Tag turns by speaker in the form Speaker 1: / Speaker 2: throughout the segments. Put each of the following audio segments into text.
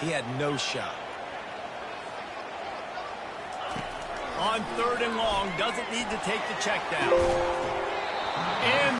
Speaker 1: He had no shot.
Speaker 2: On 3rd and long, doesn't need to take the check down. And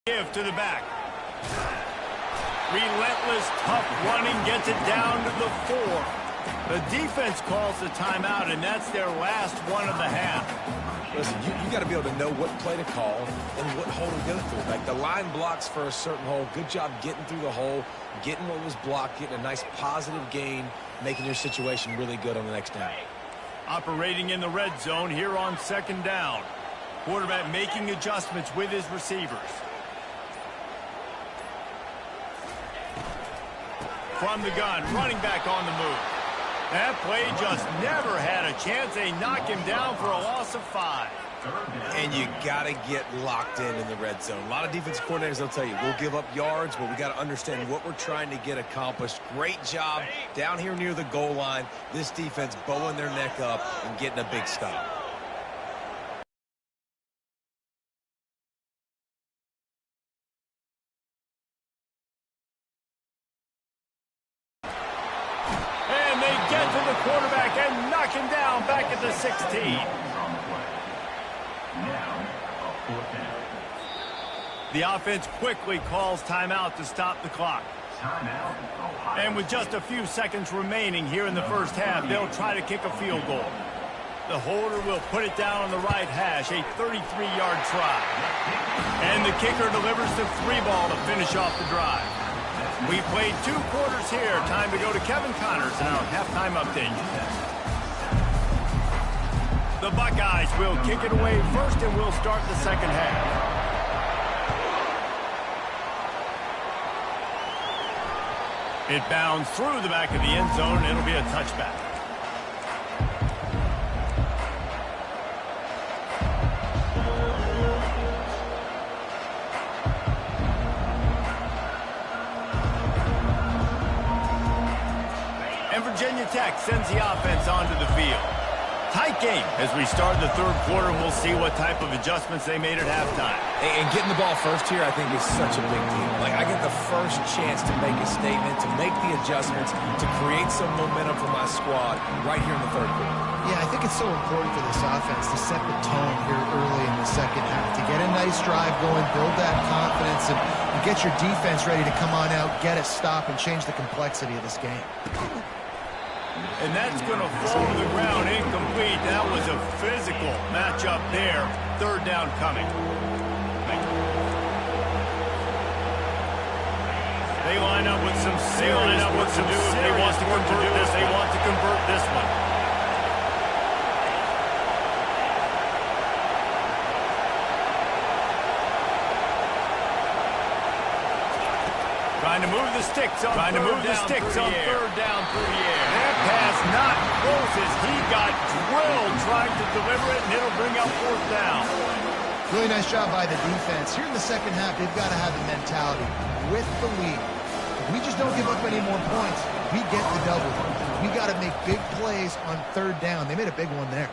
Speaker 2: Give to the back. Relentless, tough running gets it down to the 4. The defense calls the timeout, and that's their last one of the half.
Speaker 1: Listen, you got to be able to know what play to call and what hole to go through. Like the line blocks for a certain hole. Good job getting through the hole, getting what was blocked, getting a nice positive gain, making your situation really good on the next down.
Speaker 2: Operating in the red zone here on 2nd down. Quarterback making adjustments with his receivers. From the gun, running back on the move. That play just never had a chance. They knock him down for a loss of 5.
Speaker 1: And you got to get locked in the red zone. A lot of defensive coordinators, they'll tell you, we'll give up yards, but we got to understand what we're trying to get accomplished. Great job down here near the goal line. This defense bowing their neck up and getting a big stop.
Speaker 2: And they get to the quarterback and knock him down back at the 16. The offense quickly calls timeout to stop the clock. And with just a few seconds remaining here in the first half, they'll try to kick a field goal. The holder will put it down on the right hash, a 33-yard try. And the kicker delivers the 3-ball to finish off the drive. We played 2 quarters here. Time to go to Kevin Connors in our halftime update. The Buckeyes will kick it away first, and we'll start the second half. It bounds through the back of the end zone, and it'll be a touchback. And Virginia Tech sends the offense onto the field. Tight game as we start the third quarter. We'll see what type of adjustments they made at halftime.
Speaker 1: And getting the ball first here, I think, is such a big deal. Like, I get the first chance to make a statement, to make the adjustments, to create some momentum for my squad right here in the third quarter.
Speaker 3: Yeah, I think it's so important for this offense to set the tone here early in the second half, to get a nice drive going, build that confidence, and get your defense ready to come on out, get a stop, and change the complexity of this game.
Speaker 2: And that's going to fall to the ground incomplete. That was a physical matchup there. Third down coming. They line up with some serious work to do if they want to convert this. They want to convert this one. Trying to move the sticks on third down through the air. That pass not close as he got drilled trying to deliver it, and it'll bring up 4th down.
Speaker 3: Really nice job by the defense. Here in the second half, they've got to have the mentality with the lead. If we just don't give up any more points, we get the double. We got to make big plays on third down. They made a big one there.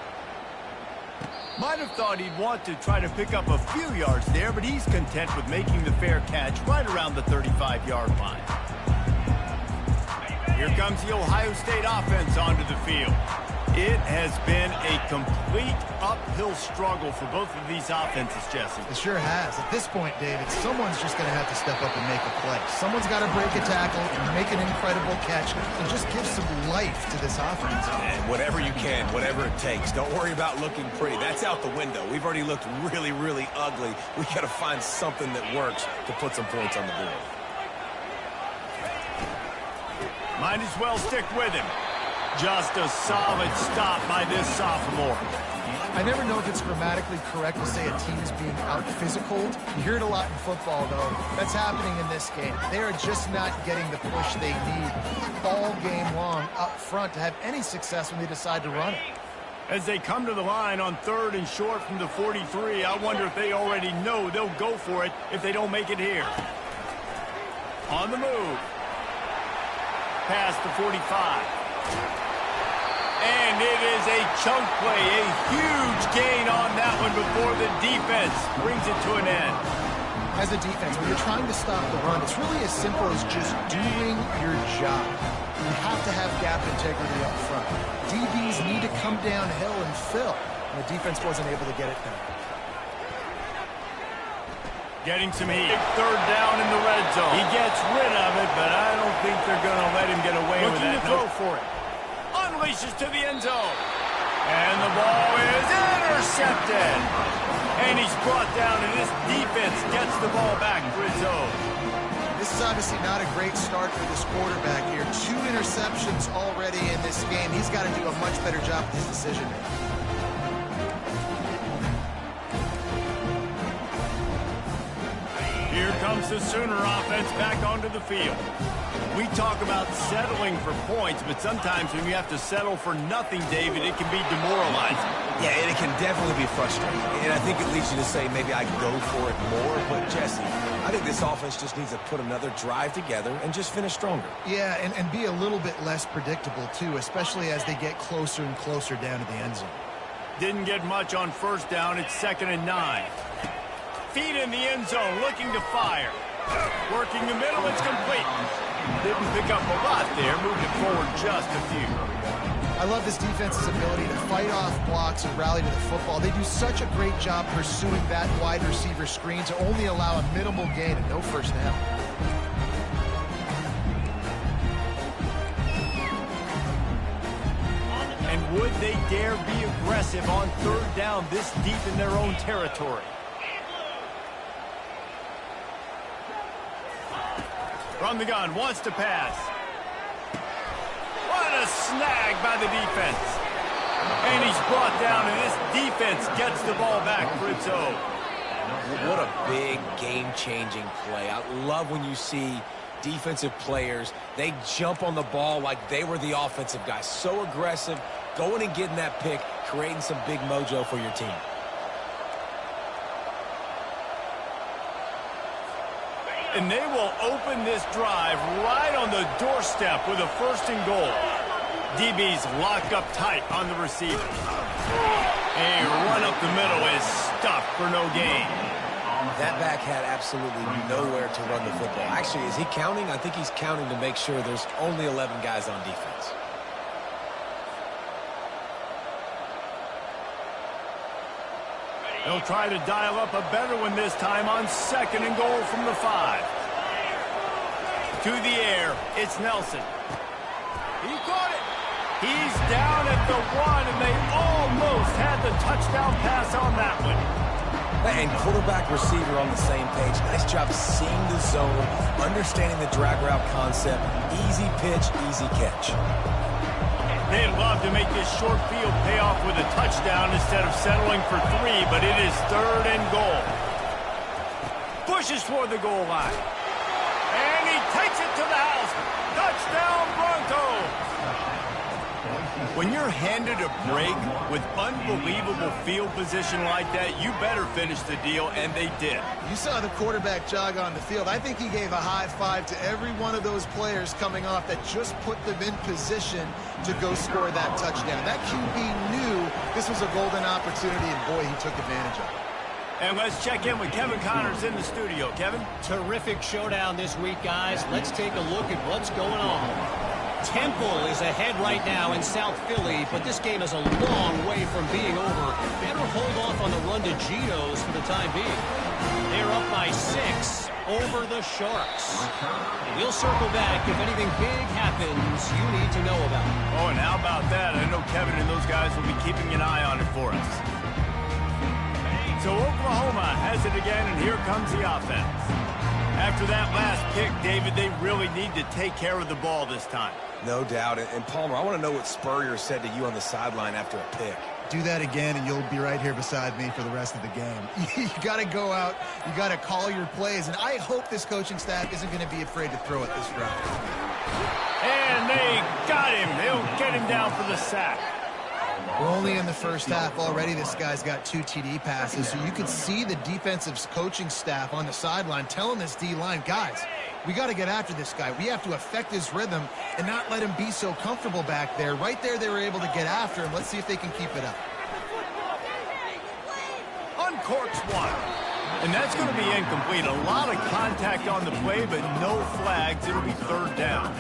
Speaker 2: Might have thought he'd want to try to pick up a few yards there, but he's content with making the fair catch right around the 35-yard line. Here comes the Ohio State offense onto the field. It has been a complete uphill struggle for both of these offenses, Jesse.
Speaker 3: It sure has. At this point, David, someone's just going to have to step up and make a play. Someone's got to break a tackle and make an incredible catch and just give some life to this offense.
Speaker 1: And whatever you can, whatever it takes. Don't worry about looking pretty. That's out the window. We've already looked really, really ugly. We got to find something that works to put some points on the board.
Speaker 2: Might as well stick with him. Just a solid stop by this sophomore.
Speaker 3: I never know if it's grammatically correct to say a team is being out-physicaled. You hear it a lot in football, though. That's happening in this game. They are just not getting the push they need all game long up front to have any success when they decide to run it.
Speaker 2: As they come to the line on 3rd and short from the 43, I wonder if they already know they'll go for it if they don't make it here. On the move. Past the 45. And it is a chunk play, a huge gain on that one before the defense brings it to an end.
Speaker 3: As a defense, when you're trying to stop the run, it's really as simple as just doing your job. You have to have gap integrity up front. DBs need to come downhill and fill. And the defense wasn't able to get it done.
Speaker 2: Getting some heat. Third down in the red zone. He gets rid of it, but I don't think they're going to let him get away with that.
Speaker 3: Throw for it.
Speaker 2: Unleashes to the end zone. And the ball is intercepted. And he's brought down, and this defense gets the ball back for his own.
Speaker 3: This is obviously not a great start for this quarterback here. 2 interceptions already in this game. He's got to do a much better job with his decision-making.
Speaker 2: Here comes the Sooner offense back onto the field. We talk about settling for points, but sometimes when you have to settle for nothing, David, it can be demoralizing.
Speaker 1: Yeah, and it can definitely be frustrating. And I think it leads you to say maybe I go for it more. But, Jesse, I think this offense just needs to put another drive together and just finish stronger.
Speaker 3: Yeah, and be a little bit less predictable, too, especially as they get closer and closer down to the end zone.
Speaker 2: Didn't get much on first down. It's 2nd and 9. Feet in the end zone, looking to fire. Working the middle, it's complete. Didn't pick up a lot there, moved it forward just a few.
Speaker 3: I love this defense's ability to fight off blocks and rally to the football. They do such a great job pursuing that wide receiver screen to only allow a minimal gain and no first down.
Speaker 2: And would they dare be aggressive on 3rd down this deep in their own territory? From the gun, wants to pass. What a snag by the defense. And he's brought down, and this defense gets the ball back for its own.
Speaker 1: What a big game-changing play. I love when you see defensive players, they jump on the ball like they were the offensive guys. So aggressive, going and getting that pick, creating some big mojo for your team.
Speaker 2: And they will open this drive right on the doorstep with a 1st and goal. DB's locked up tight on the receiver. A run up the middle is stuffed for no gain.
Speaker 1: That back had absolutely nowhere to run the football. Actually, is he counting? I think he's counting to make sure there's only 11 guys on defense.
Speaker 2: They'll try to dial up a better one this time on 2nd and goal from the 5. To the air, it's Nelson. He caught it. He's down at the 1, and they almost had the touchdown pass on that one.
Speaker 1: And quarterback receiver on the same page. Nice job seeing the zone, understanding the drag route concept. Easy pitch, easy catch.
Speaker 2: They'd love to make this short field pay off with a touchdown instead of settling for 3, but it is 3rd and goal. Pushes toward the goal line. And he takes it to the house. Touchdown, Broncos! When you're handed a break with unbelievable field position like that, you better finish the deal, and they did.
Speaker 3: You saw the quarterback jog on the field. I think he gave a high five to every one of those players coming off that just put them in position to go score that touchdown. That QB knew this was a golden opportunity, and boy, he took advantage of it.
Speaker 2: And let's check in with Kevin Connors in the studio. Kevin?
Speaker 4: Terrific showdown this week, guys. Let's take a look at what's going on. Temple is ahead right now in South Philly, but this game is a long way from being over. Better hold off on the run to Geno's for the time being. They're up by 6 over the Sharks. We'll circle back if anything big happens you need to know about.
Speaker 2: Oh, and how about that? I know Kevin and those guys will be keeping an eye on it for us. So Oklahoma has it again, and here comes the offense. After that last pick, David, they really need to take care of the ball this time.
Speaker 1: No doubt. And Palmer, I want to know what Spurrier said to you on the sideline after a pick.
Speaker 3: Do that again, and you'll be right here beside me for the rest of the game. You got to go out. You got to call your plays. And I hope this coaching staff isn't going to be afraid to throw it this drive.
Speaker 2: And they got him. They'll get him down for the sack.
Speaker 3: We're only in the first half already. This guy's got 2 TD passes. So you could see the defensive coaching staff on the sideline telling this D-line, guys, we got to get after this guy. We have to affect his rhythm and not let him be so comfortable back there. Right there, they were able to get after him. Let's see if they can keep it up.
Speaker 2: Uncorks one. And that's going to be incomplete. A lot of contact on the play, but no flags. It'll be 3rd down.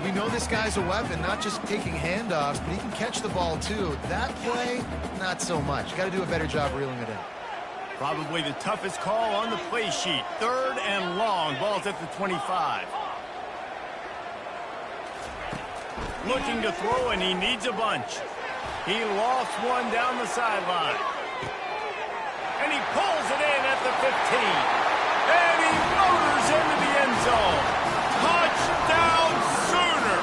Speaker 3: We know this guy's a weapon, not just taking handoffs, but he can catch the ball too. That play, not so much. Got to do a better job reeling it in.
Speaker 2: Probably the toughest call on the play sheet. 3rd and long. Ball's at the 25. Looking to throw, and he needs a bunch. He lost one down the sideline. And he pulls it in at the 15. And he motors into the end zone. Touchdown Sooner!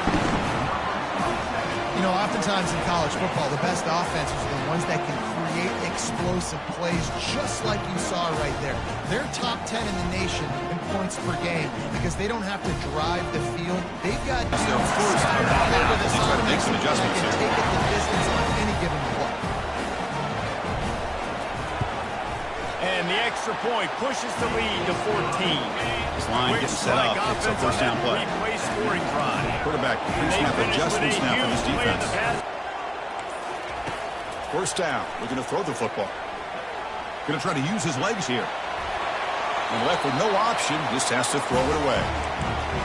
Speaker 3: You know, oftentimes in college football, the best offenses are the ones that can create explosive plays, just like you saw right there. They're top 10 in the nation in points per game because they don't have to drive the field. They've got
Speaker 5: their first of the half as they try to make some adjustments
Speaker 3: that can
Speaker 5: here.
Speaker 3: take it the distance on any given play.
Speaker 2: And the extra point pushes the lead to 14.
Speaker 5: This line getting set up. It's a first down play.
Speaker 2: Scoring drive.
Speaker 5: Quarterback pre-snap adjustments now for this defense. First down. Looking to throw the football. Going to try to use his legs here. And left with no option, just has to throw it away.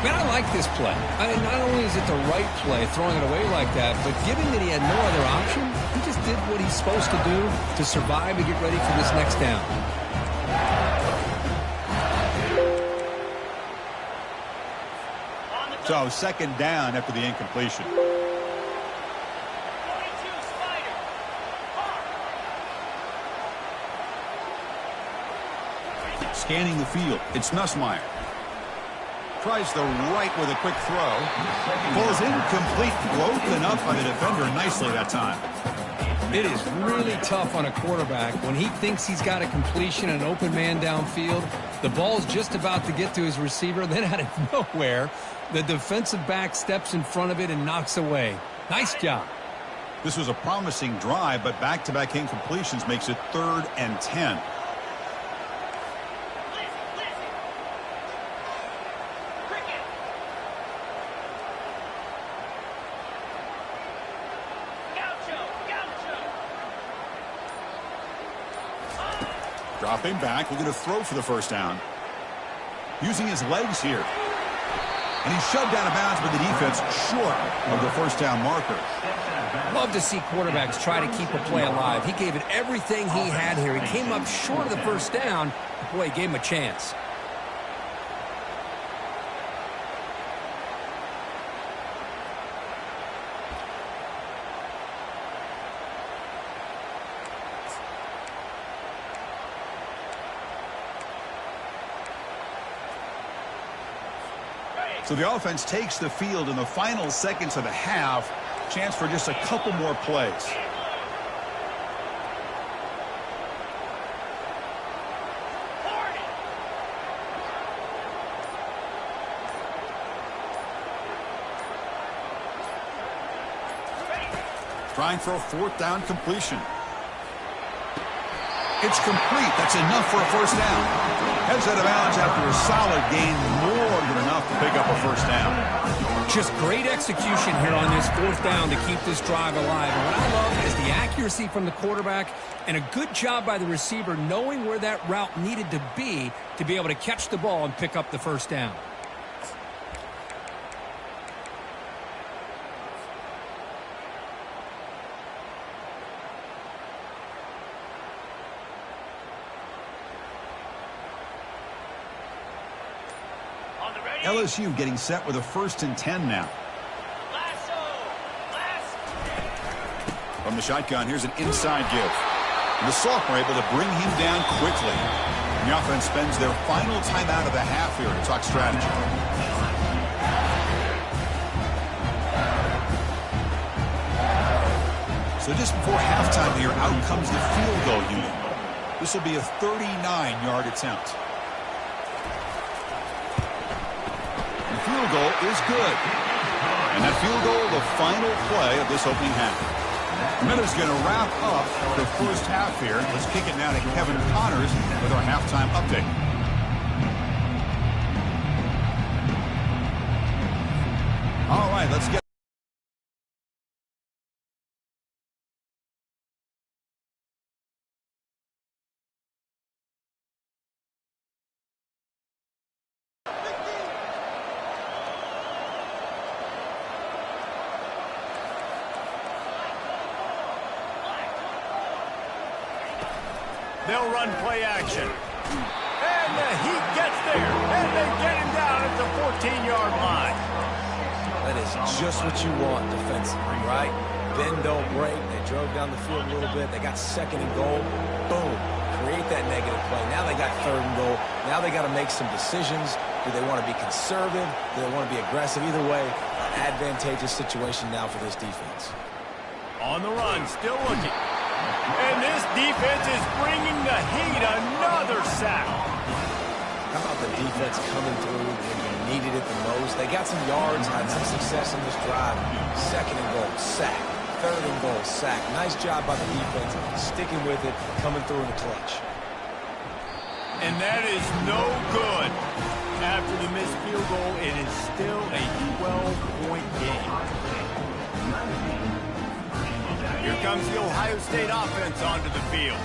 Speaker 6: Man, I like this play. Not only is it the right play, throwing it away like that, but given that he had no other option, he just did what he's supposed to do to survive and get ready for this next down.
Speaker 5: So, second down after the incompletion. Scanning the field, it's Nussmeier. Tries the right with a quick throw. Falls incomplete, broken up by the defender nicely that time.
Speaker 6: It is really tough on a quarterback when he thinks he's got a completion and an open man downfield. The ball's just about to get to his receiver, then out of nowhere, the defensive back steps in front of it and knocks away. Nice job.
Speaker 5: This was a promising drive, but back-to-back incompletions makes it 3rd and 10. Dropping back, looking to throw for the first down. Using his legs here. And he's shoved out of bounds by the defense short of the first down marker.
Speaker 6: Love to see quarterbacks try to keep a play alive. He gave it everything he had here. He came up short of the first down. Boy, he gave him a chance.
Speaker 5: So the offense takes the field in the final seconds of the half. Chance for just a couple more plays. Trying for a 4th down completion. It's complete. That's enough for a first down. Heads out of bounds after a solid gain, more than enough to pick up a first down.
Speaker 6: Just great execution here on this 4th down to keep this drive alive. And what I love is the accuracy from the quarterback and a good job by the receiver knowing where that route needed to be able to catch the ball and pick up the first down.
Speaker 5: LSU getting set with a 1st and 10 now. From the shotgun, here's an inside give. And the sophomore able to bring him down quickly. And the offense spends their final timeout of the half here to talk strategy. So just before halftime here, out comes the field goal unit. This will be a 39-yard attempt. Field goal is good. And that field goal, the final play of this opening half. Miller's going to wrap up the first half here. Let's kick it now to Kevin Connors with our halftime update. All right, let's get
Speaker 2: They'll run play action. And the Heat gets there. And they get him down at the 14-yard line.
Speaker 1: That is just what you want defensively, right? Bend, don't break. They drove down the field a little bit. They got second and goal. Boom. Create that negative play. Now they got third and goal. Now they got to make some decisions. Do they want to be conservative? Do they want to be aggressive? Either way, an advantageous situation now for this defense.
Speaker 2: On the run, still looking. And this defense is bringing the Heat another sack.
Speaker 1: How about the defense coming through when you needed it the most? They got some yards, had some success in this drive. Second and goal, sack. Third and goal, sack. Nice job by the defense, sticking with it, coming through in the clutch.
Speaker 2: And that is no good. After the missed field goal, it is still a 12-point game. Here comes the Ohio State offense onto the field.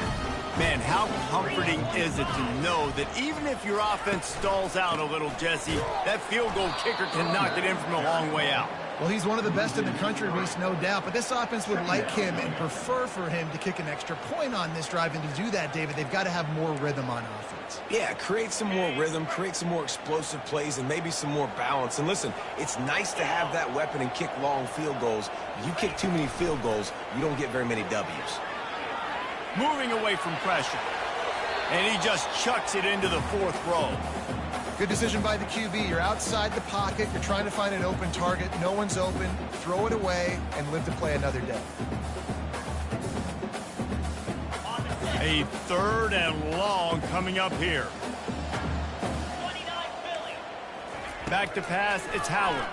Speaker 2: Man, how comforting is it to know that even if your offense stalls out a little, Jesse, that field goal kicker can knock it in from a long way out.
Speaker 3: Well, he's one of the best in the country, Reese, no doubt. But this offense would like him and prefer for him to kick an extra point on this drive. And to do that, David, they've got to have more rhythm on offense.
Speaker 1: Yeah, create some more rhythm, create some more explosive plays, and maybe some more balance. And listen, it's nice to have that weapon and kick long field goals. If you kick too many field goals, you don't get very many W's.
Speaker 2: Moving away from pressure. And he just chucks it into the fourth row.
Speaker 3: Good decision by the QB. You're outside the pocket. You're trying to find an open target. No one's open. Throw it away and live to play another day.
Speaker 2: A third and long coming up here. Back to pass, it's Howard.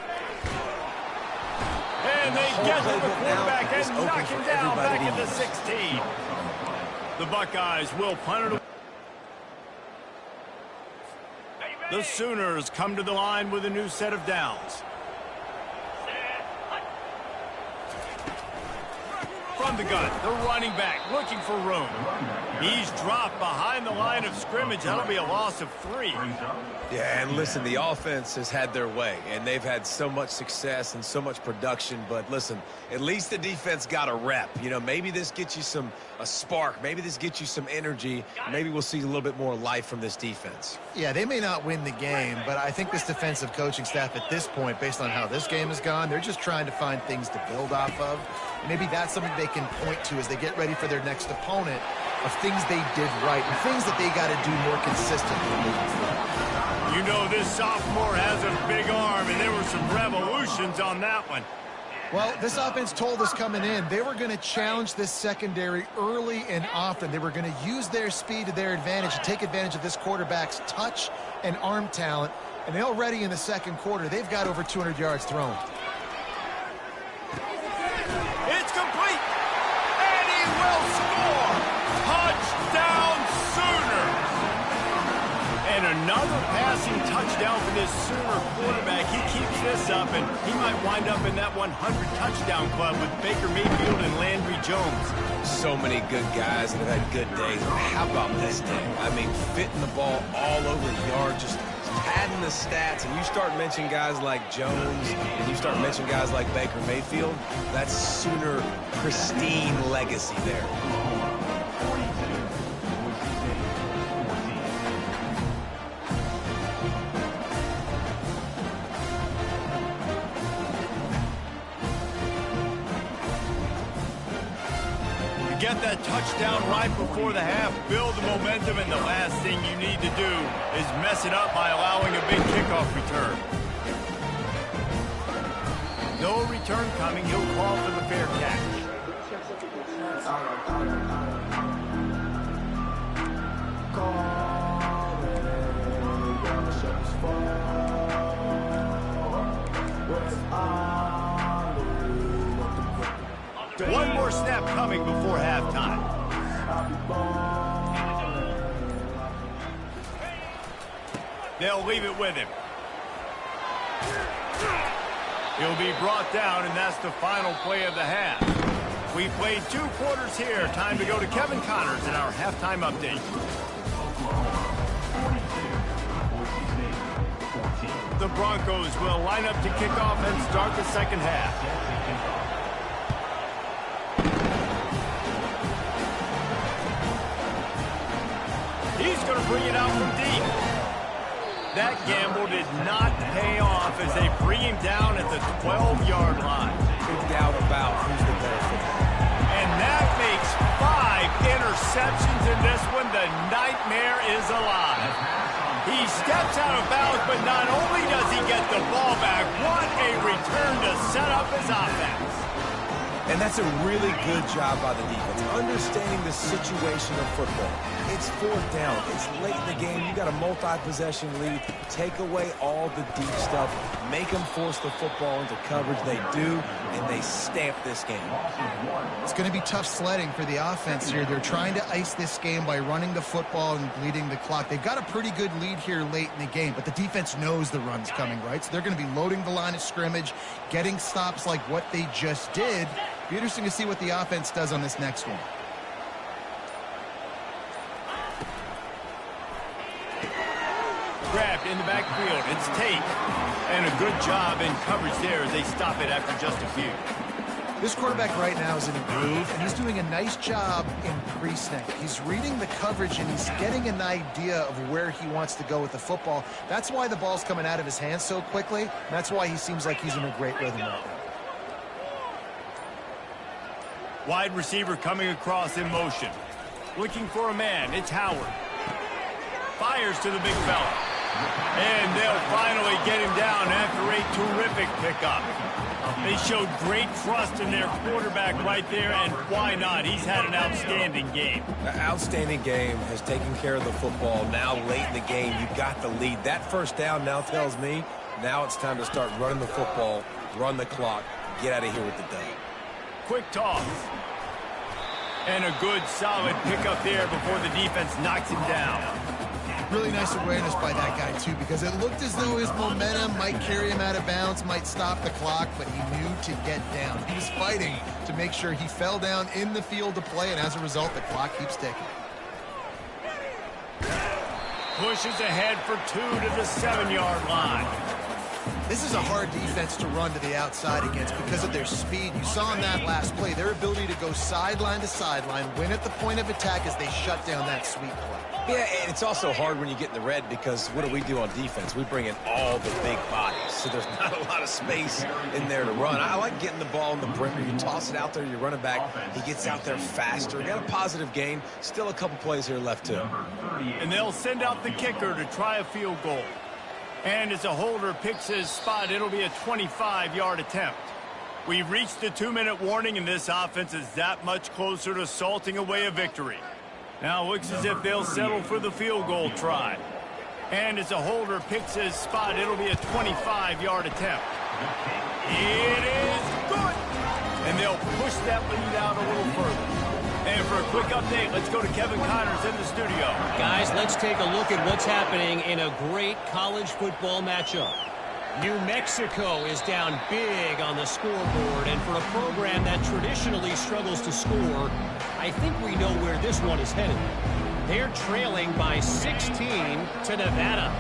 Speaker 2: And they get to the quarterback and knock him down back at the 16. The Buckeyes will punt it away. The Sooners come to the line with a new set of downs. From the gun, the running back looking for room. He's dropped behind the line of scrimmage. That'll be a loss of 3.
Speaker 1: Yeah, and listen, the offense has had their way, and they've had so much success and so much production. But listen, at least the defense got a rep. You know, maybe this gets you a spark. Maybe this gets you some energy. Maybe we'll see a little bit more life from this defense.
Speaker 3: Yeah, they may not win the game, but I think this defensive coaching staff at this point, based on how this game has gone, they're just trying to find things to build off of. Maybe that's something they can point to as they get ready for their next opponent, of things they did right and things that they got to do more consistently moving forward.
Speaker 2: You know, this sophomore has a big arm, and there were some revolutions on that one.
Speaker 3: Well, this offense told us coming in they were going to challenge this secondary early and often. They were going to use their speed to their advantage and take advantage of this quarterback's touch and arm talent. And already in the second quarter, they've got over 200 yards thrown.
Speaker 2: It's complete, and he will score. Touchdown, Sooners. And another passing touchdown for this Sooner quarterback. He keeps this up, and he might wind up in that 100 touchdown club with Baker Mayfield and Landry Jones.
Speaker 1: So many good guys that have had good days. How about this day? I mean, fitting the ball all over the yard, just padding the stats, and you start mentioning guys like Jones, and you start mentioning guys like Baker Mayfield, that's Sooner pristine legacy there.
Speaker 2: Get that touchdown right before the half, build the momentum, and the last thing you need to do is mess it up by allowing a big kickoff return. No return coming. He'll call for the fair catch. One more snap coming before halftime. They'll leave it with him. He'll be brought down, and that's the final play of the half. We played 2 quarters here. Time to go to Kevin Connors in our halftime update. The Broncos will line up to kick off and start the second half. He's going to bring it out from deep. That gamble did not pay off as they bring him down at the 12-yard line.
Speaker 1: No doubt about who's the better football.
Speaker 2: And that makes 5 interceptions in this one. The nightmare is alive. He steps out of bounds, but not only does he get the ball back, what a return to set up his offense.
Speaker 1: And that's a really good job by the defense, understanding the situation of football. It's 4th down. It's late in the game. You got a multi-possession lead. Take away all the deep stuff. Make them force the football into coverage. They do, and they stamp this game.
Speaker 3: It's going to be tough sledding for the offense here. They're trying to ice this game by running the football and bleeding the clock. They've got a pretty good lead here late in the game, but the defense knows the run's coming, right? So they're going to be loading the line of scrimmage, getting stops like what they just did. Be interesting to see what the offense does on this next one.
Speaker 2: Grabbed in the backfield. It's Tate. And a good job in coverage there as they stop it after just a few.
Speaker 3: This quarterback right now is in a groove, and he's doing a nice job in pre-snap. He's reading the coverage, and he's getting an idea of where he wants to go with the football. That's why the ball's coming out of his hands so quickly, and that's why he seems like he's in a great rhythm right now.
Speaker 2: Wide receiver coming across in motion. Looking for a man. It's Howard. Fires to the big fella. And they'll finally get him down after a terrific pickup. They showed great trust in their quarterback right there, and why not? He's had an outstanding game.
Speaker 1: An outstanding game, has taken care of the football. Now late in the game, you got the lead. That 1st down now tells me now it's time to start running the football, run the clock, get out of here with the dub.
Speaker 2: Quick toss. And a good solid pickup there before the defense knocks him down.
Speaker 3: Really nice awareness by that guy, too, because it looked as though his momentum might carry him out of bounds, might stop the clock, but he knew to get down. He was fighting to make sure he fell down in the field to play, and as a result, the clock keeps ticking.
Speaker 2: Pushes ahead for 2 to the 7-yard line.
Speaker 3: This is a hard defense to run to the outside against because of their speed. You saw in that last play, their ability to go sideline to sideline, win at the point of attack as they shut down that sweep play.
Speaker 1: Yeah, and it's also hard when you get in the red because what do we do on defense? We bring in all the big bodies, so there's not a lot of space in there to run. I like getting the ball in the perimeter. You toss it out there, you run it back. He gets out there faster. Got a positive game. Still a couple plays here left, too.
Speaker 2: And they'll send out the kicker to try a field goal. And as a holder picks his spot, it'll be a 25-yard attempt. We've reached the 2-minute warning, and this offense is that much closer to salting away a victory. Now it looks as if they'll settle for the field goal try. And as a holder picks his spot, it'll be a 25-yard attempt. It is good! And they'll push that lead out a little further. And for a quick update, let's go to Kevin Connors in the studio.
Speaker 4: Guys, let's take a look at what's happening in a great college football matchup. New Mexico is down big on the scoreboard, and for a program that traditionally struggles to score, I think we know where this one is headed. They're trailing by 16 to Nevada.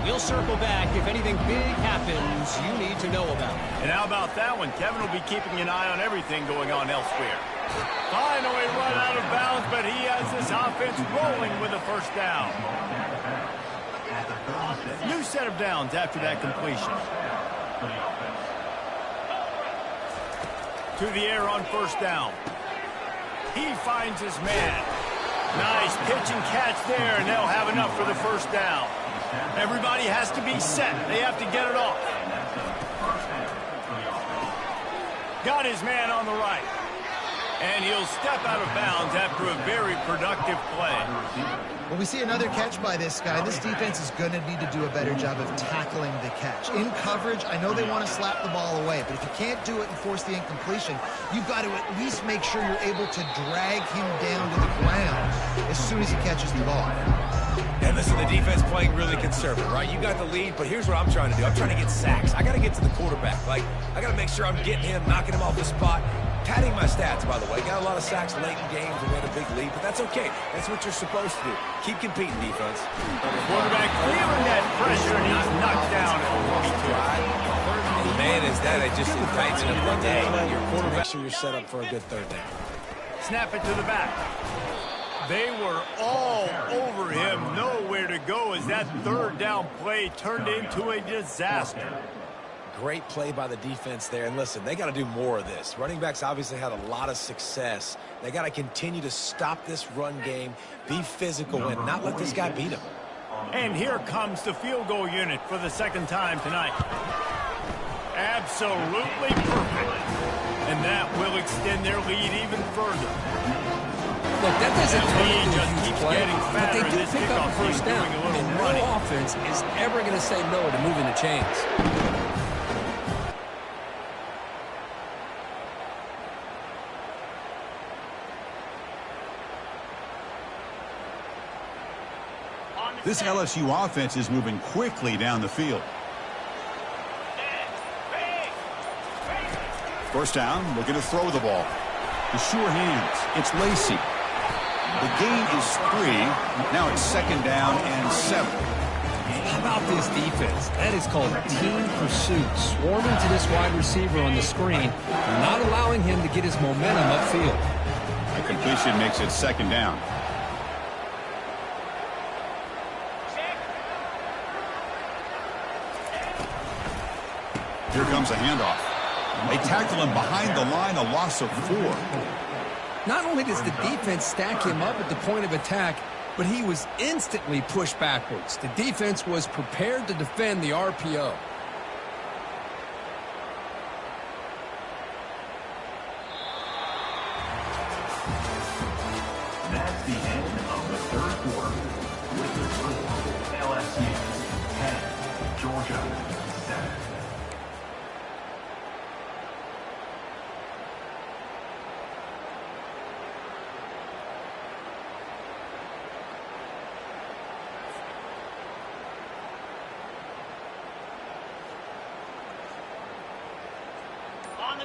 Speaker 4: We'll circle back if anything big happens you need to know about.
Speaker 2: And how about that one? Kevin will be keeping an eye on everything going on elsewhere. Finally run out of bounds, but he has this offense rolling with a 1st down. New set of downs after that completion. To the air on 1st down. He finds his man. Nice pitch and catch there, and they'll have enough for the 1st down. Everybody has to be set. They have to get it off. Got his man on the right. And he'll step out of bounds after a very productive play.
Speaker 3: Well, we see another catch by this guy. This defense is going to need to do a better job of tackling the catch. In coverage, I know they want to slap the ball away, but if you can't do it and force the incompletion, you've got to at least make sure you're able to drag him down to the ground as soon as he catches the ball.
Speaker 1: And listen, the defense playing really conservative, right? You got the lead, but here's what I'm trying to do. I'm trying to get sacks. I got to get to the quarterback. Like, I got to make sure I'm getting him, knocking him off the spot. Padding my stats, by the way. Got a lot of sacks late in games and we had a big lead, but that's okay. That's what you're supposed to do. Keep competing, defense.
Speaker 2: Quarterback feeling that pressure, and he's knocked down at 42.
Speaker 1: And man, is that it just tightens up the day. Your quarterback, make sure you're set up for a good 3rd down.
Speaker 2: Snap it to the back. They were all over him, nowhere to go as that third down play turned into a disaster.
Speaker 1: Great play by the defense there. And listen, they got to do more of this. Running backs obviously had a lot of success. They got to continue to stop this run game, be physical, and not let this guy beat them.
Speaker 2: And here comes the field goal unit for the second time tonight. Absolutely perfect. And that will extend their lead even further.
Speaker 6: Look, that doesn't turn
Speaker 2: lead
Speaker 6: into a
Speaker 2: just
Speaker 6: huge
Speaker 2: keeps
Speaker 6: play,
Speaker 2: getting
Speaker 6: but they
Speaker 2: fatter.
Speaker 6: do
Speaker 2: This
Speaker 6: pick up a
Speaker 2: kickoff
Speaker 6: first
Speaker 2: team's
Speaker 6: down,
Speaker 2: doing a little
Speaker 6: and
Speaker 2: running.
Speaker 6: no offense is ever going to say no to moving the chains.
Speaker 5: This LSU offense is moving quickly down the field. First down, looking to throw the ball. The sure hands. It's Lacey. The gain is 3. Now it's second down and 7.
Speaker 6: How about this defense? That is called team pursuit. Swarming to this wide receiver on the screen, not allowing him to get his momentum upfield.
Speaker 5: A completion makes it second down. Here comes a handoff. They tackle him behind the line, a loss of 4.
Speaker 6: Not only does the defense stack him up at the point of attack, but he was instantly pushed backwards. The defense was prepared to defend the RPO.
Speaker 7: That's the end of the third quarter. With the score, LSU 10, Georgia 7.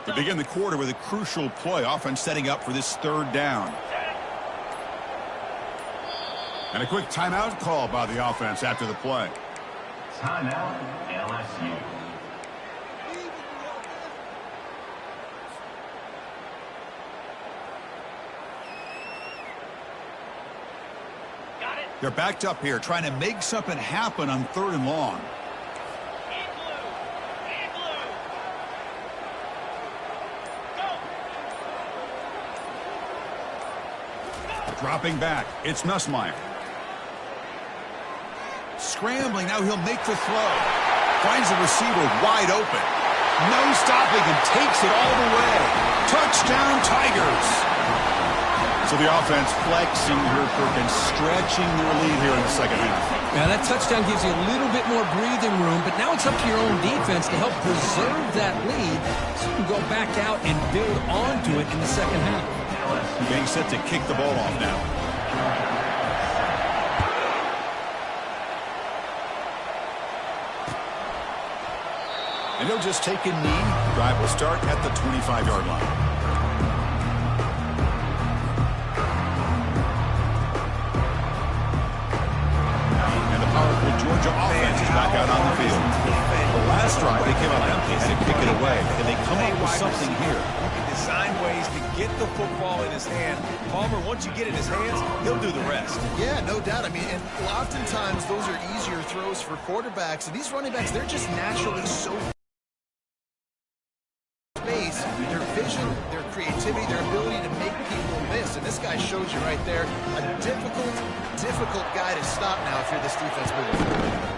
Speaker 5: To begin the quarter with a crucial play, offense setting up for this third down. And a quick timeout call by the offense after the play.
Speaker 7: Timeout, LSU.
Speaker 5: They're backed up here, trying to make something happen on third and long. Dropping back, it's Nussmeier. Scrambling, now he'll make the throw. Finds the receiver wide open. No stopping him, takes it all the way. Touchdown, Tigers! So the offense flexing here, Perkins, stretching their lead here in the second half.
Speaker 6: Now that touchdown gives you a little bit more breathing room, but now it's up to your own defense to help preserve that lead so you can go back out and build onto it in the second half.
Speaker 5: Being set to kick the ball off now. And he'll just take a knee. Drive will start at the 25-yard line. And the powerful Georgia offense is back out on the field. The last drive, they came up empty, had to kick it away. And they come up with something here.
Speaker 1: Design ways to get the football in his hand. Palmer, once you get it in his hands, he'll do the rest.
Speaker 3: Yeah, no doubt. I mean, and oftentimes those are easier throws for quarterbacks. And these running backs, they're just naturally so space, their vision, their creativity, their ability to make people miss. And this guy shows you right there, a difficult guy to stop now if you're this defense moving forward.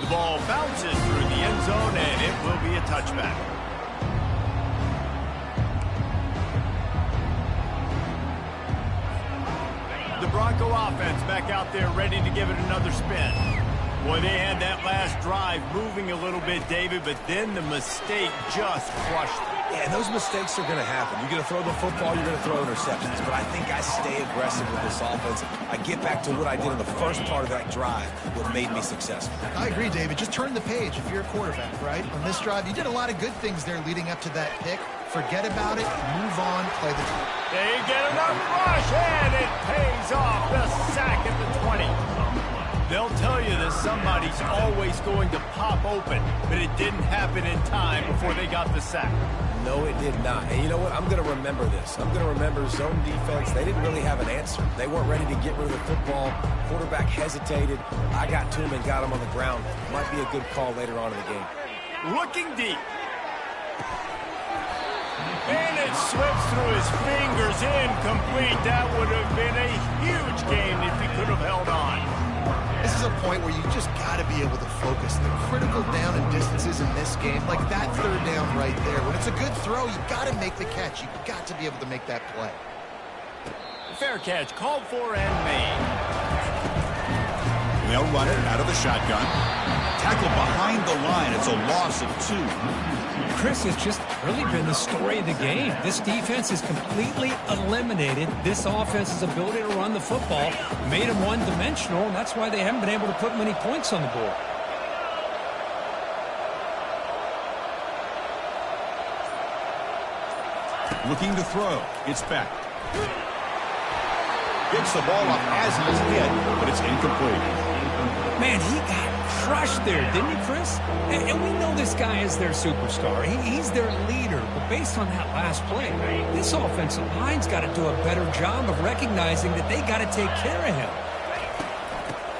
Speaker 2: The ball bounces through the end zone, and it will be a touchback. The Bronco offense back out there ready to give it another spin. Boy, they had that last drive moving a little bit, David, but then the mistake just crushed them.
Speaker 1: Yeah, and those mistakes are going to happen. You're going to throw the football, you're going to throw interceptions. But I think I stay aggressive with this offense. I get back to what I did in the first part of that drive, what made me successful.
Speaker 3: I agree, David. Just turn the page if you're a quarterback, right? On this drive, you did a lot of good things there leading up to that pick. Forget about it, move on, play the game.
Speaker 2: They get another rush, and it pays off. The sack at the 20. They'll tell you that somebody's always going to pop open, but it didn't happen in time before they got the sack.
Speaker 1: No, it did not. And you know what? I'm going to remember this. I'm going to remember zone defense. They didn't really have an answer. They weren't ready to get rid of the football. Quarterback hesitated. I got to him and got him on the ground. Might be a good call later on in the game.
Speaker 2: Looking deep. And it slips through his fingers, incomplete. That would have been a huge game if he could have held on.
Speaker 3: This is a point where you just got to be able to focus. The critical down and distances in this game, like that third down right there. When it's a good throw, you got to make the catch. You got to be able to make that play.
Speaker 2: Fair catch, called for and made.
Speaker 5: They'll run it out of the shotgun. Tackle behind the line. It's a loss of 2.
Speaker 6: Chris, has just really been the story of the game. This defense has completely eliminated this offense's ability to run the football, made them one-dimensional, and that's why they haven't been able to put many points on the board.
Speaker 5: Looking to throw. It's back. Picks the ball up as he's hit, but it's incomplete.
Speaker 6: Man, he got crushed there, didn't he, Chris? And we know this guy is their superstar. He's their leader. But based on that last play, this offensive line's got to do a better job of recognizing that they got to take care of him.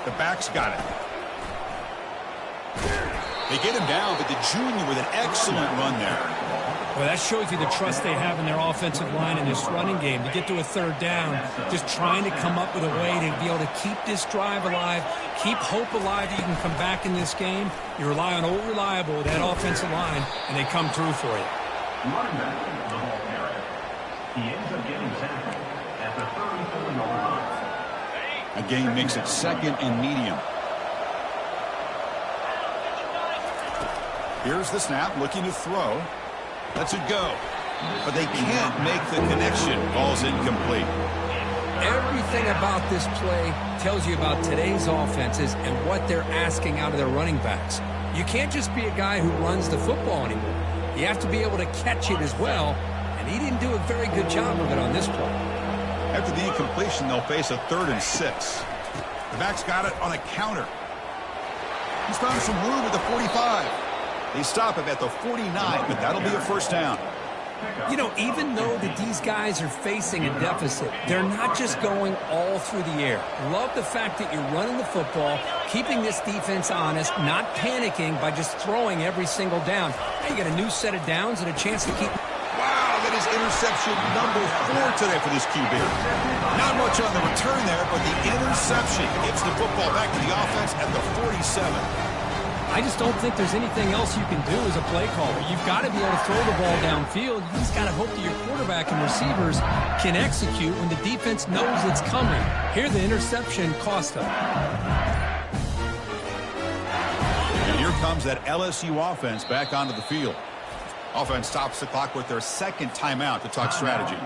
Speaker 5: The back's got it. They get him down, but the junior with an excellent run there.
Speaker 6: Well, that shows you the trust they have in their offensive line in this running game. To get to a third down, just trying to come up with a way to be able to keep this drive alive, keep hope alive that you can come back in this game. You rely on old reliable, that offensive line, and they come through for you.
Speaker 7: Running back the ball carrier. He ends up getting tackled at the 34-yard line.
Speaker 5: A gain makes it second and medium. Here's the snap, looking to throw. Lets it go. But they can't make the connection. Ball's incomplete.
Speaker 6: Everything about this play tells you about today's offenses and what they're asking out of their running backs. You can't just be a guy who runs the football anymore. You have to be able to catch it as well, and he didn't do a very good job of it on this play.
Speaker 5: After the incompletion, they'll face a 3rd and 6. The back's got it on a counter. He's found some room at the 45. They stop him at the 49, but that'll be a first down.
Speaker 6: You know, even though that these guys are facing a deficit, they're not just going all through the air. Love the fact that you're running the football, keeping this defense honest, not panicking by just throwing every single down. Now you got a new set of downs and a chance to keep...
Speaker 5: Wow, that is interception number 4 today for this QB. Not much on the return there, but the interception gets the football back to the offense at the 47.
Speaker 6: I just don't think there's anything else you can do as a play caller. You've got to be able to throw the ball downfield. You just got to hope that your quarterback and receivers can execute when the defense knows it's coming. Here, the interception cost them.
Speaker 5: And here comes that LSU offense back onto the field. Offense stops the clock with their 2nd timeout to talk strategy.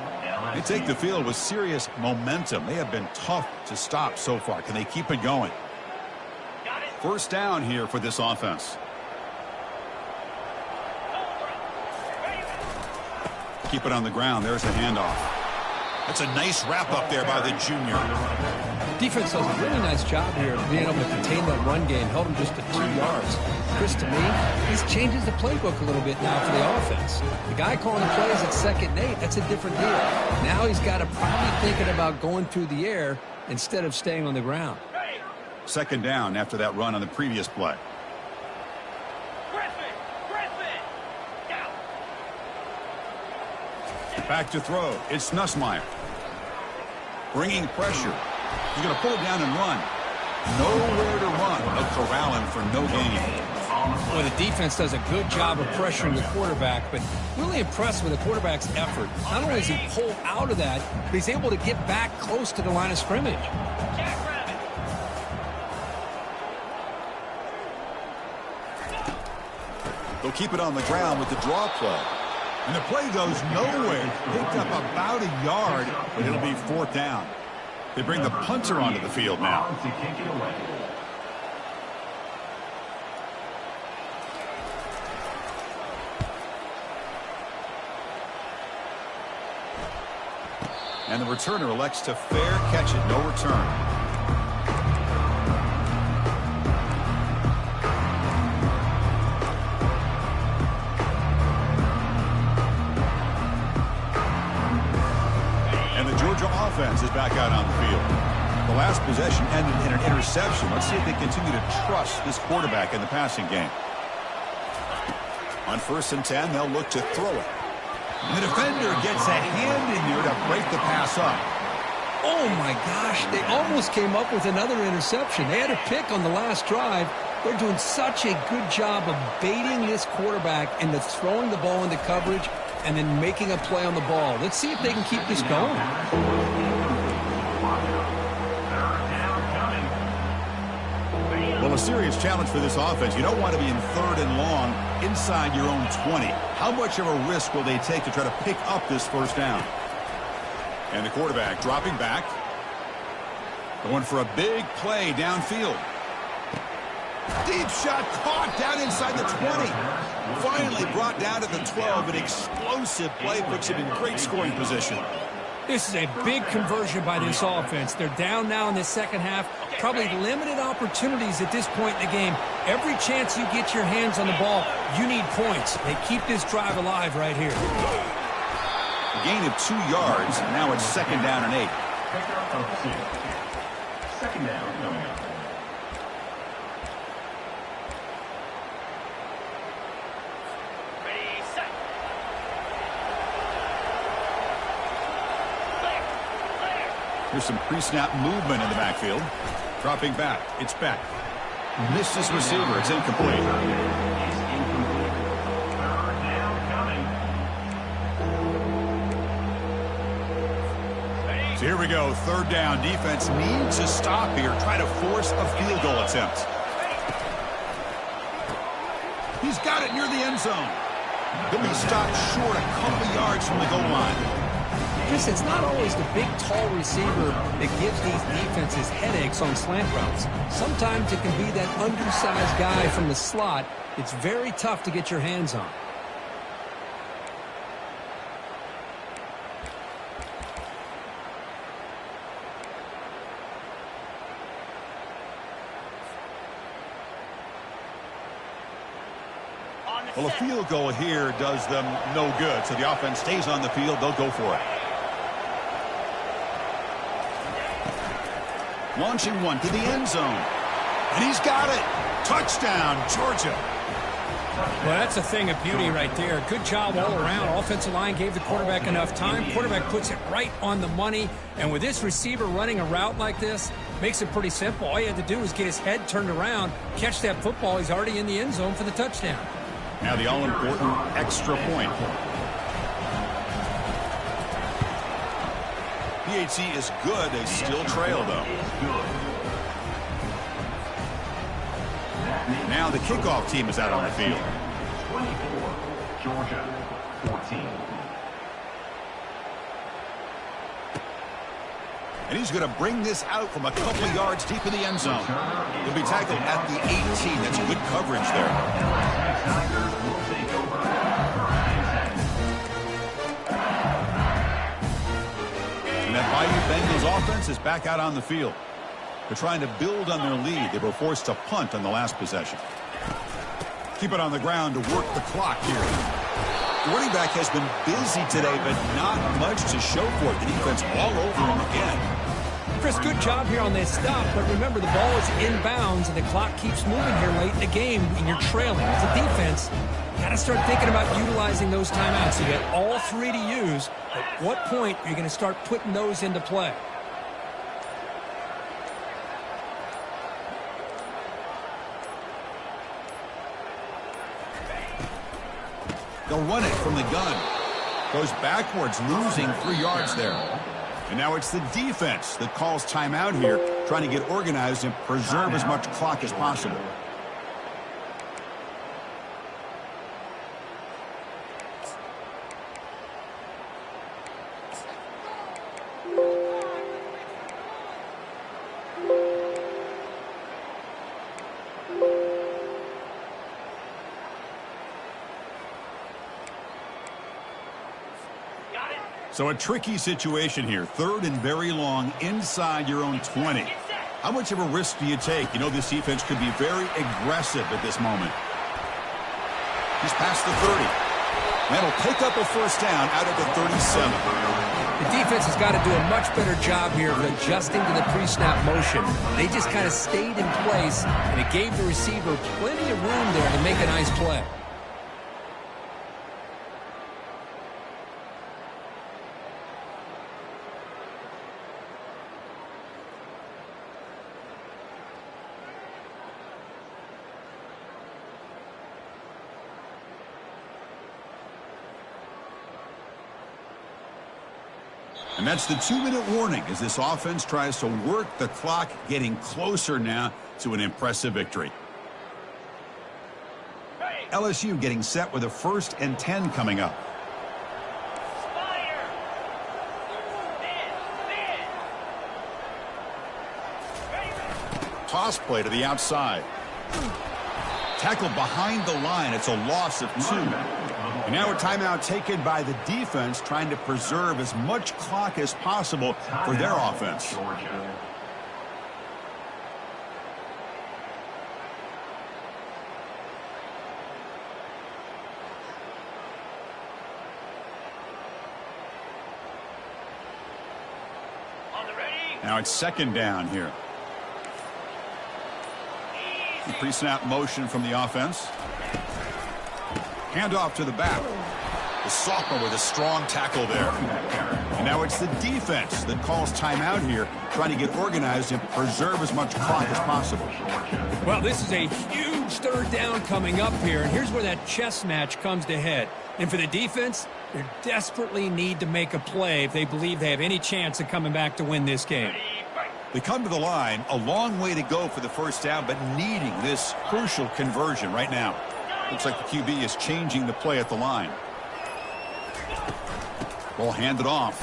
Speaker 5: They take the field with serious momentum. They have been tough to stop so far. Can they keep it going? First down here for this offense. Keep it on the ground. There's the handoff. That's a nice wrap up there by the junior.
Speaker 6: Defense does a really nice job here of being able to contain that run game. Held him just to 2 yards. Chris, to me, this changes the playbook a little bit now for the offense. The guy calling the plays at 2nd and 8, that's a different deal. Now he's got to probably thinking about going through the air instead of staying on the ground.
Speaker 5: 2nd down after that run on the previous play. Back to throw. It's Nussmeier. Bringing pressure. He's going to pull it down and run. Nowhere to run, but corralling for no gain.
Speaker 6: Well, the defense does a good job of pressuring the quarterback, but really impressed with the quarterback's effort. Not only does he pull out of that, but he's able to get back close to the line of scrimmage.
Speaker 5: They'll keep it on the ground with the draw play. And the play goes nowhere. Picked up about a yard, but it'll be 4th down. They bring the punter onto the field now. And the returner elects to fair catch it. No return. offense is back out on the field. The last possession ended in an interception. Let's see if they continue to trust this quarterback in the passing game. On 1st and 10, they'll look to throw it. And the defender gets a hand in there to break the pass up.
Speaker 6: Oh, my gosh. They almost came up with another interception. They had a pick on the last drive. They're doing such a good job of baiting this quarterback into throwing the ball into coverage and then making a play on the ball. Let's see if they can keep this going.
Speaker 5: Well, a serious challenge for this offense. You don't want to be in 3rd and long inside your own 20. How much of a risk will they take to try to pick up this 1st down? And the quarterback dropping back. Going for a big play downfield. Deep shot caught down inside the 20. Finally brought down to the 12. An explosive play puts him in great scoring position.
Speaker 6: This is a big conversion by this offense. They're down now in the second half. Probably limited opportunities at this point in the game. Every chance you get your hands on the ball, you need points. They keep this drive alive right here.
Speaker 5: A gain of 2 yards. Now it's 2nd down and 8.
Speaker 7: Second down coming up.
Speaker 5: Here's some pre-snap movement in the backfield. Dropping back. It's back. Missed his receiver. It's incomplete. So here we go. 3rd down. Defense needs a stop here. Try to force a field goal attempt. He's got it near the end zone. He'll be stopped short a couple yards from the goal line.
Speaker 6: Chris, it's not always the big, tall receiver that gives these defenses headaches on slant routes. Sometimes it can be that undersized guy from the slot. It's very tough to get your hands on.
Speaker 5: Well, a field goal here does them no good. So the offense stays on the field. They'll go for it. Launching one to the end zone. And he's got it. Touchdown, Georgia.
Speaker 6: Well, that's a thing of beauty right there. Good job all around. Offensive line gave the quarterback enough time. Quarterback puts it right on the money. And with this receiver running a route like this, makes it pretty simple. All you had to do was get his head turned around, catch that football. He's already in the end zone for the touchdown.
Speaker 5: Now the all-important extra point. PHC is good. They still trail, though. Now the kickoff team is out on the field.
Speaker 7: 24, Georgia, 14.
Speaker 5: And he's going to bring this out from a couple of yards deep in the end zone. He'll be tackled at the 18. That's good coverage there. And that Bayou Bengals offense is back out on the field. They're trying to build on their lead. They were forced to punt on the last possession. Keep it on the ground to work the clock here. The running back has been busy today, but not much to show for it. The defense all over him again.
Speaker 6: Chris, good job here on this stop, but remember the ball is inbounds and the clock keeps moving here late in the game and you're trailing. As a defense, you got to start thinking about utilizing those timeouts. You get all 3 to use. At what point are you going to start putting those into play?
Speaker 5: They'll run it from the gun. Goes backwards, losing 3 yards there. And now it's the defense that calls timeout here, trying to get organized and preserve as much clock as possible. So a tricky situation here. 3rd and very long inside your own 20. How much of a risk do you take? You know this defense could be very aggressive at this moment. He's past the 30. That'll pick up a first down out of the 37.
Speaker 6: The defense has got to do a much better job here of adjusting to the pre-snap motion. They just kind of stayed in place, and it gave the receiver plenty of room there to make a nice play.
Speaker 5: And that's the 2-minute warning as this offense tries to work the clock, getting closer now to an impressive victory. LSU getting set with a 1st and 10 coming up. Toss play to the outside. Tackled behind the line. It's a loss of 2. And now a timeout taken by the defense, trying to preserve as much clock as possible for their offense. Now it's 2nd down here. The pre-snap motion from the offense. Handoff to the back. The sophomore with a strong tackle there. And now it's the defense that calls timeout here, trying to get organized and preserve as much clock as possible.
Speaker 6: Well, this is a huge 3rd down coming up here, and here's where that chess match comes to head. And for the defense, they desperately need to make a play if they believe they have any chance of coming back to win this game.
Speaker 5: They come to the line, a long way to go for the 1st down, but needing this crucial conversion right now. Looks like the QB is changing the play at the line. Ball handed off.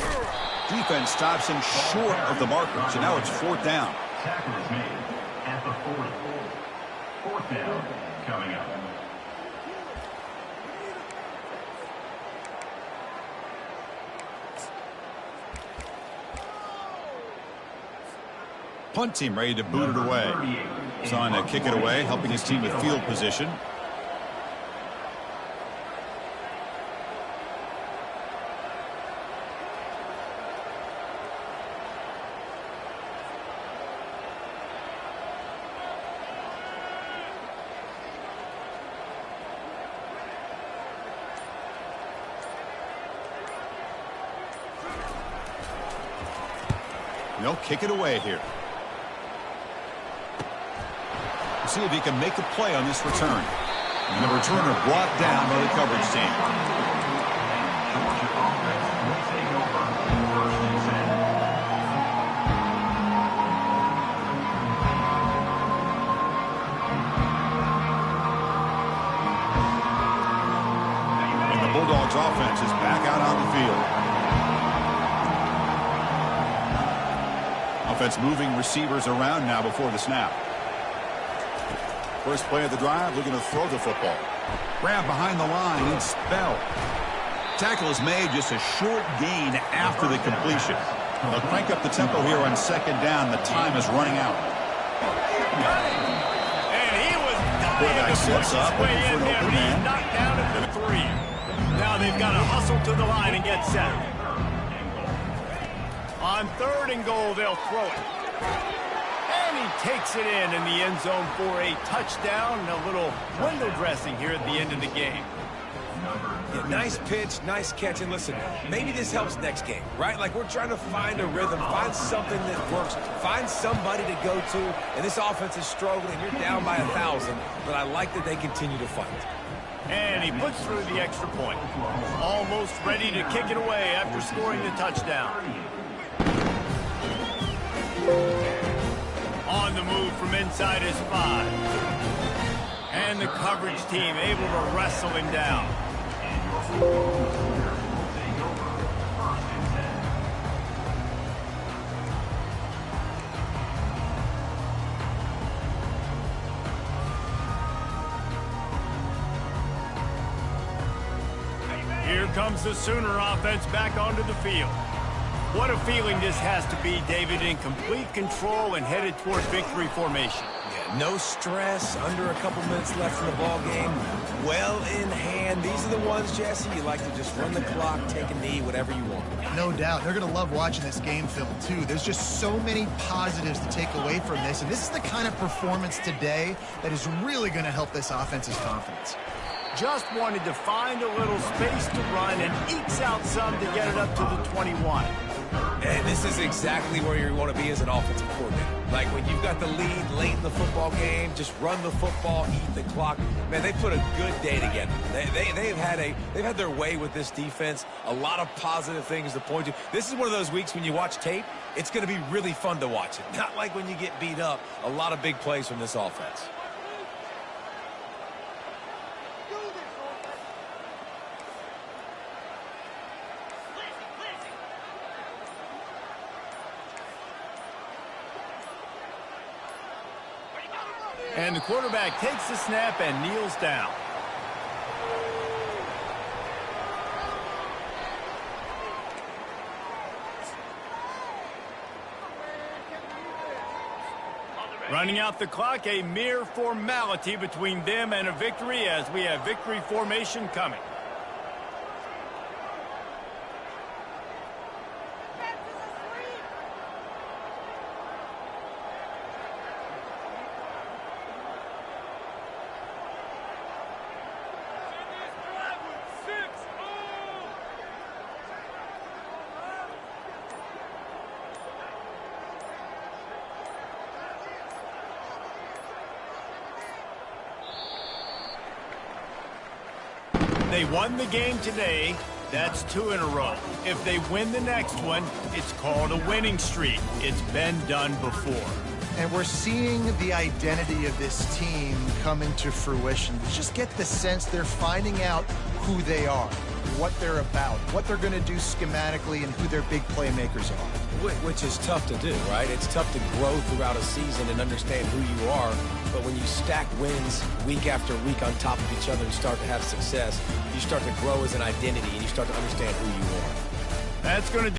Speaker 5: Defense stops him short of the marker, so now it's 4th down.
Speaker 7: Tackle is made at the 40. 4th down coming up.
Speaker 5: Punt team ready to boot it away. He's on to kick it away, helping his team with field position. They'll kick it away here. We'll see if he can make a play on this return. And the returner brought down by the coverage team.
Speaker 7: Georgia offense will take over 1st and 10.
Speaker 5: And the Bulldogs offense is back out on the field. Offense moving receivers around now before the snap. First play of the drive, looking to throw the football. Grab behind the line and spell. Tackle is made, just a short gain after the completion. They'll crank up the tempo here on 2nd down. The time is running out.
Speaker 2: And he was
Speaker 5: Quarterback
Speaker 2: dying to push
Speaker 5: sets up,
Speaker 2: his way
Speaker 5: looking for
Speaker 2: in
Speaker 5: an
Speaker 2: there,
Speaker 5: open
Speaker 2: being
Speaker 5: man.
Speaker 2: knocked down at the 3. Now they've got to hustle to the line and get set. On 3rd and goal, they'll throw it. And he takes it in the end zone for a touchdown and a little window dressing here at the end of the game.
Speaker 1: Yeah, nice pitch, nice catch. And listen, maybe this helps next game, right? Like we're trying to find a rhythm, find something that works, find somebody to go to. And this offense is struggling. You're down by 1,000, but I like that they continue to fight.
Speaker 2: And he puts through the extra point. Almost ready to kick it away after scoring the touchdown. On the move from inside his 5. And the coverage team able to wrestle him down. Here comes the Sooner offense back onto the field. What a feeling this has to be, David, in complete control and headed toward victory formation.
Speaker 1: Yeah, No stress, under a couple minutes left in the ball game. Well in hand. These are the ones, Jesse, you like to just run the clock, take a knee, whatever you want.
Speaker 3: No doubt. They're going to love watching this game film, too. There's just so many positives to take away from this, and this is the kind of performance today that is really going to help this offense's confidence.
Speaker 2: Just wanted to find a little space to run and ekes out some to get it up to the 21.
Speaker 1: And this is exactly where you want to be as an offensive coordinator. Like when you've got the lead late in the football game, just run the football, eat the clock. Man, they put a good day together. They've had their way with this defense. A lot of positive things to point to. This is one of those weeks when you watch tape, it's going to be really fun to watch it. Not like when you get beat up. A lot of big plays from this offense.
Speaker 2: And the quarterback takes the snap and kneels down. Running out the clock, a mere formality between them and a victory as we have victory formation coming. They won the game today. That's 2 in a row. If they win the next one, it's called a winning streak. It's been done before.
Speaker 3: And we're seeing the identity of this team come into fruition. You just get the sense they're finding out who they are, what they're about, what they're going to do schematically, and who their big playmakers are.
Speaker 1: Which is tough to do, right? It's tough to grow throughout a season and understand who you are. But when you stack wins week after week on top of each other and start to have success, you start to grow as an identity and you start to understand who you are.
Speaker 2: That's going to